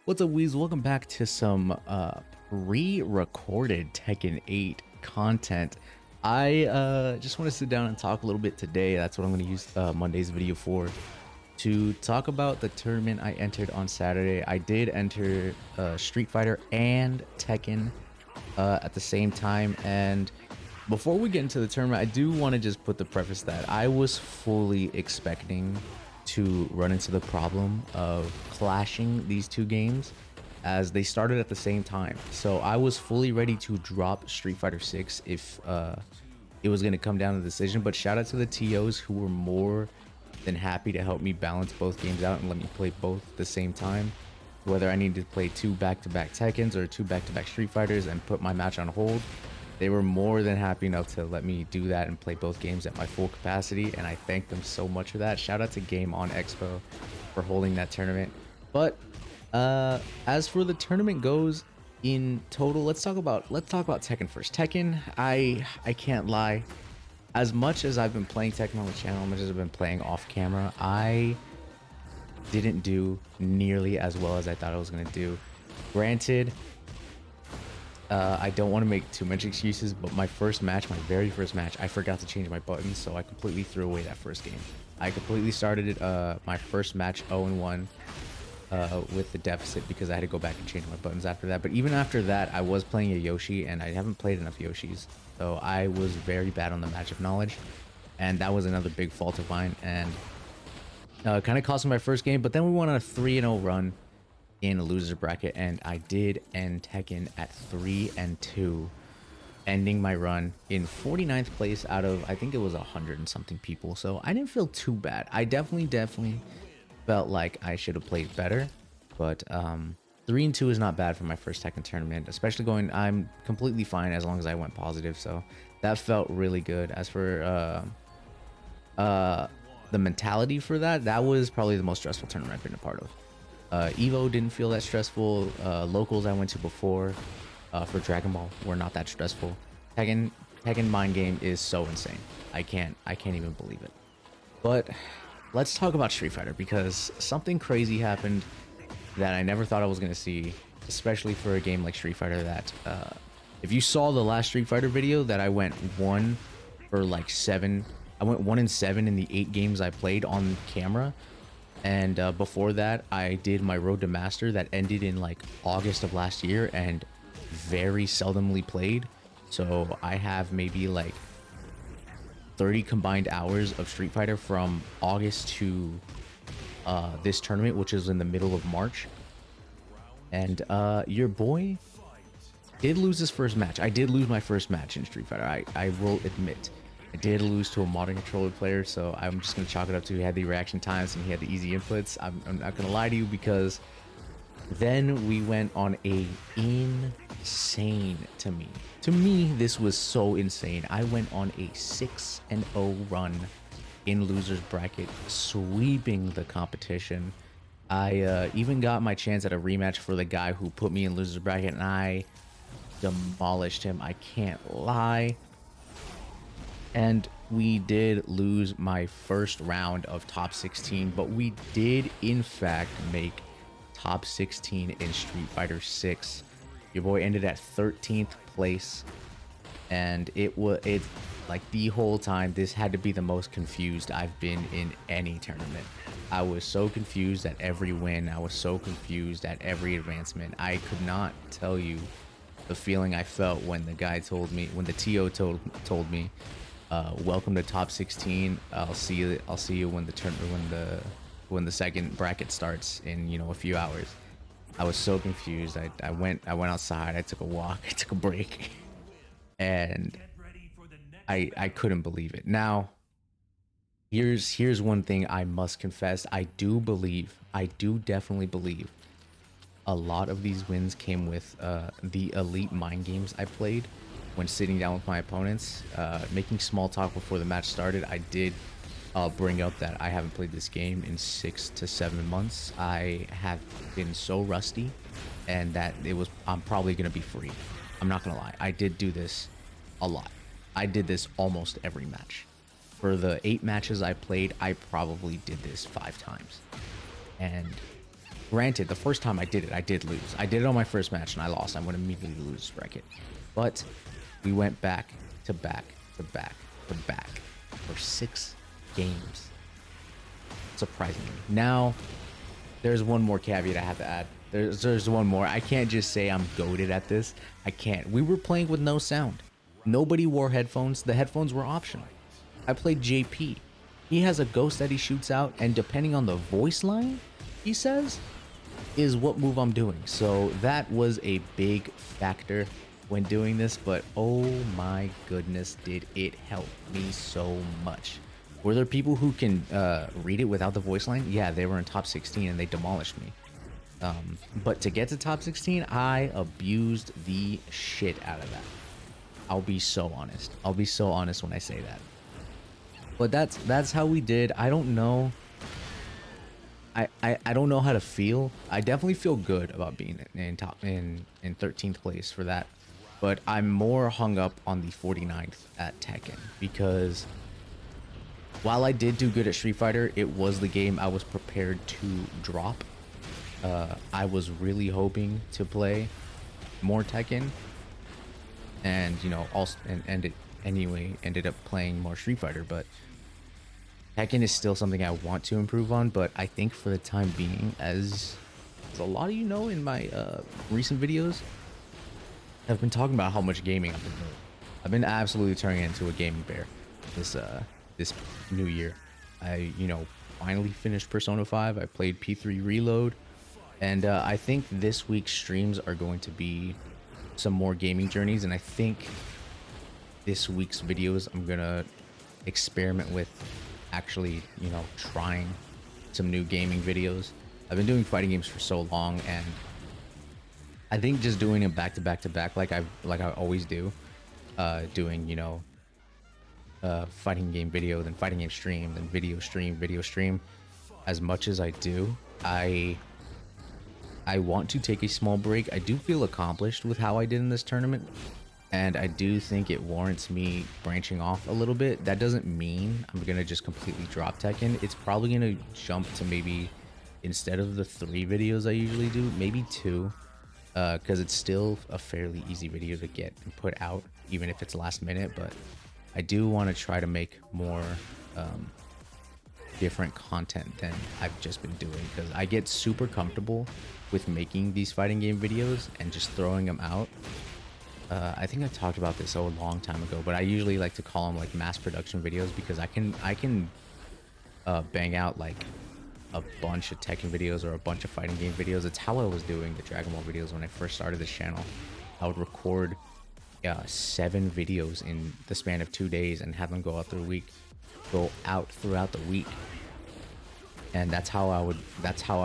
What's up, Weez? Welcome back to some pre-recorded Tekken 8 content. I just want to sit down and talk a little bit today. That's what I'm going to use Monday's video for, to talk about the tournament I entered on Saturday. I did enter Street Fighter and Tekken at the same time, and before we get into the tournament, I do want to just put the preface that I was fully expecting to run into the problem of clashing these two games as they started at the same time. So I was fully ready to drop Street Fighter 6 if it was going to come down to the decision. But shout out to the TOs who were more than happy to help me balance both games out and let me play both at the same time. Whether I needed to play two back-to-back Tekkens or two back-to-back Street Fighters and put my match on hold, they were more than happy enough to let me do that and play both games at my full capacity, and I thank them so much for that. Shout out to Game On Expo for holding that tournament. But as for the tournament goes in total, let's talk about Tekken first. Tekken, I can't lie. As much as I've been playing Tekken on the channel, as much as I've been playing off camera, I didn't do nearly as well as I thought I was gonna do. Granted, I don't want to make too much excuses, but my very first match, I forgot to change my buttons, so I completely threw away that first game. I completely started my first match 0-1 with the deficit because I had to go back and change my buttons after that. But even after that, I was playing a Yoshi, and I haven't played enough Yoshis, so I was very bad on the matchup knowledge, and that was another big fault of mine, and kind of cost me my first game. But then we went on a 3-0 run in a loser bracket, and I did end Tekken at 3-2, ending my run in 49th place out of, I think it was 100 and something people. So I didn't feel too bad. I definitely felt like I should have played better, but 3-2 is not bad for my first Tekken tournament, especially going, I'm completely fine as long as I went positive, so that felt really good. As for the mentality for that was probably the most stressful tournament I've been a part of. Evo didn't feel that stressful. Locals I went to before for Dragon Ball were not that stressful. Tekken mind game is so insane. I can't even believe it. But let's talk about Street Fighter, because something crazy happened that I never thought I was gonna see, especially for a game like Street Fighter. That if you saw the last Street Fighter video, that I went 1 for like 7. I went 1-7 in the 8 games I played on camera. And before that, I did my Road to Master that ended in like August of last year and very seldomly played. So I have maybe like 30 combined hours of Street Fighter from August to this tournament, which is in the middle of March. And your boy did lose his first match. I did lose my first match in Street Fighter. I will admit. I did lose to a modern controller player, so I'm just going to chalk it up to he had the reaction times and he had the easy inputs. I'm not going to lie to you, because then we went on a insane, to me, this was so insane. I went on a 6-0 run in losers bracket, sweeping the competition. I even got my chance at a rematch for the guy who put me in losers bracket, and I demolished him. I can't lie. And we did lose my first round of top 16, but we did in fact make top 16 in Street Fighter 6. Your boy ended at 13th place, and it like the whole time, this had to be the most confused I've been in any tournament. I was so confused at every win. I was so confused at every advancement. I could not tell you the feeling I felt when the guy told me, when the TO told me, welcome to top 16. I'll see you when the second bracket starts in, a few hours. I was so confused. I went outside. I took a walk. I took a break, and I couldn't believe it. Now, here's one thing I must confess. I do definitely believe a lot of these wins came with the elite mind games I played when sitting down with my opponents, making small talk before the match started. I did bring up that I haven't played this game in 6 to 7 months. I have been so rusty, and that I'm probably gonna be free. I'm not gonna lie, I did do this a lot. I did this almost every match. For the 8 matches I played, I probably did this 5 times. And Granted, the first time I did it, I did lose. I did it on my first match and I lost. I went immediately lose this bracket. But we went back to back to back to back for 6 games. Surprisingly. Now, there's one more caveat I have to add. There's one more. I can't just say I'm goated at this. I can't. We were playing with no sound. Nobody wore headphones. The headphones were optional. I played JP. He has a ghost that he shoots out, and depending on the voice line he says, is what move I'm doing. So that was a big factor when doing this, but oh my goodness, did it help me so much. Were there people who can read it without the voice line? Yeah, they were in top 16 and they demolished me. But to get to top 16, I abused the shit out of that. I'll be so honest. I'll be so honest when I say that. But that's how we did. I don't know. I don't know how to feel. I definitely feel good about being in 13th place for that. But I'm more hung up on the 49th at Tekken because while I did do good at Street Fighter, it was the game I was prepared to drop. I was really hoping to play more Tekken, and you know, also and it anyway ended up playing more Street Fighter. But Tekken is still something I want to improve on. But I think for the time being, as a lot of you know in my recent videos, I've been talking about how much gaming I've been doing. I've been absolutely turning into a gaming bear this new year. I finally finished Persona 5. I played P3 Reload. And I think this week's streams are going to be some more gaming journeys. And I think this week's videos, I'm going to experiment with actually, trying some new gaming videos. I've been doing fighting games for so long, and I think just doing it back to back to back, like I always do, doing, fighting game video, then fighting game stream, then video stream, as much as I do, I want to take a small break. I do feel accomplished with how I did in this tournament, and I do think it warrants me branching off a little bit. That doesn't mean I'm gonna just completely drop Tekken. It's probably gonna jump to maybe, instead of the 3 videos I usually do, maybe 2, because it's still a fairly easy video to get and put out, even if it's last minute. But I do want to try to make more different content than I've just been doing, because I get super comfortable with making these fighting game videos and just throwing them out. I think I talked about this a long time ago, but I usually like to call them like mass production videos, because I can bang out like a bunch of Tekken videos or a bunch of fighting game videos. It's how I was doing the Dragon Ball videos when I first started this channel. I would record 7 videos in the span of 2 days and have them go out throughout the week. And that's how I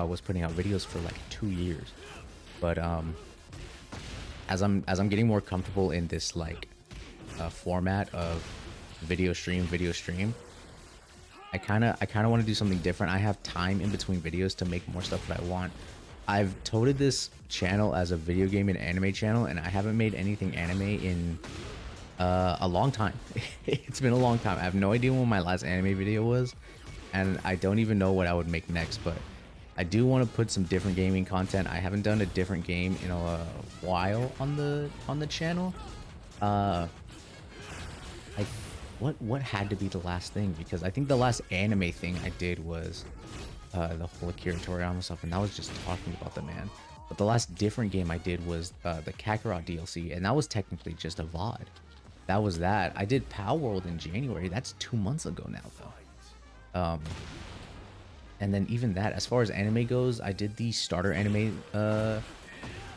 was putting out videos for like 2 years. But as I'm getting more comfortable in this like format of video stream, I kind of want to do something different. I have time in between videos to make more stuff that I want. I've toted this channel as a video game and anime channel, and I haven't made anything anime in a long time. It's been a long time. I have no idea when my last anime video was, and I don't even know what I would make next. But I do want to put some different gaming content. I haven't done a different game in a while on the channel. What had to be the last thing? Because I think the last anime thing I did was the whole Akira Toriyama stuff, and that was just talking about the man. But the last different game I did was the Kakarot DLC, and that was technically just a VOD. That was that. I did Pow World in January. That's 2 months ago now, though. And then even that, as far as anime goes, I did the starter anime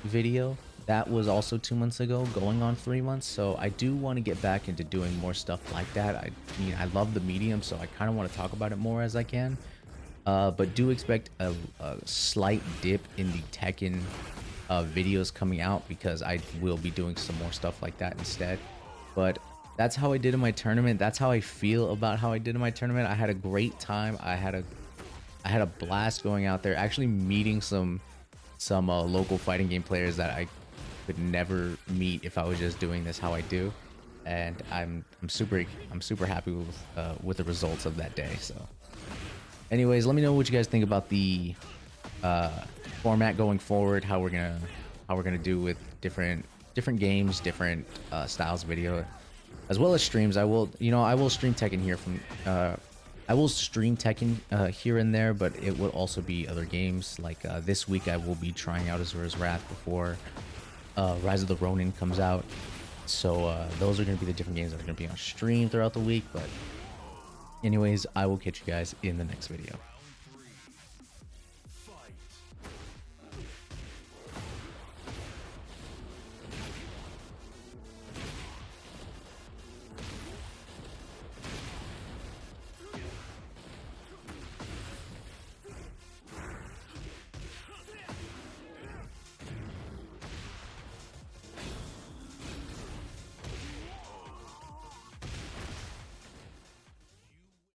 video. That was also 2 months ago, going on 3 months. So I do want to get back into doing more stuff like that. I mean, I love the medium, so I kind of want to talk about it more as I can. But do expect a slight dip in the Tekken videos coming out, because I will be doing some more stuff like that instead. But that's how I did in my tournament. That's how I feel about how I did in my tournament. I had a great time. I had a blast going out there, actually meeting some local fighting game players that I could never meet if I was just doing this how I do. And I'm super happy with the results of that day. So anyways, let me know what you guys think about the format going forward, how we're gonna do with different games, different styles of video, as well as streams. I will, I will stream Tekken here from I will stream Tekken here and there, but it will also be other games. Like this week, I will be trying out Azura's Wrath before Rise of the Ronin comes out. So those are going to be the different games that are going to be on stream throughout the week. But anyways, I will catch you guys in the next video.